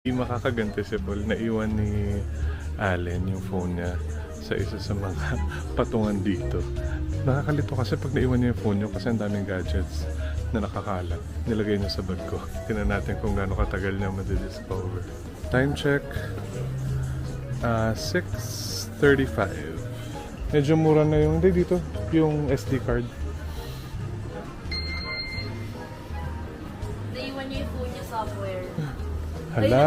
Hindi makakaganti si Paul. Naiwan ni Allen yung phone niya sa isa sa mga patungan dito. Nakakalito kasi pag naiwan niya yung phone niyo kasi ang daming gadgets na nakakalat. Nilagay niya sa bag ko. Tingnan natin kung gaano katagal niya madidiscover. Time check. 6:35. Medyo mura na yung, hindi dito, yung SD card. Naiwan niya yung phone niya somewhere. Hala!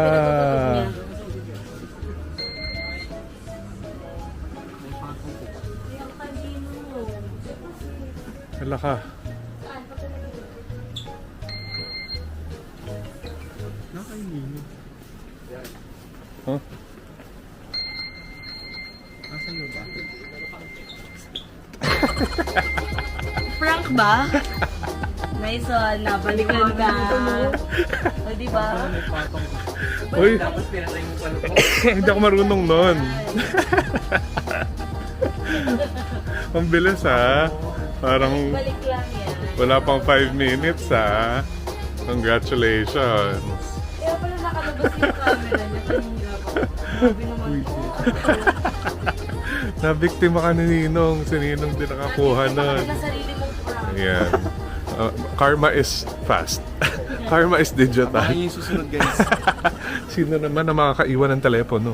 Ang kanino mo. Hala ka. Nakainino. Huh? Nasa iyo ba? Prank ba? Nice one, nabalikan ka. O, diba? May patong ko. Uy! Tapos pinatay mo pala ko. Hindi ako marunong nun. Ang bilis ha. Parang Balik lang yan. wala pang 5 minutes ha. Congratulations. Kaya pala nakalabas yung camera niya. Kanina pa. Sabi naman ko. Nabiktima ka ni Ninong. Si Ninong din nakakuha nun. Nakita ka na sarili mong prank. Ayan. Karma is fast. Karma is digital. Baka yung susunod guys. Sino naman ang makakaiwan ng telepono?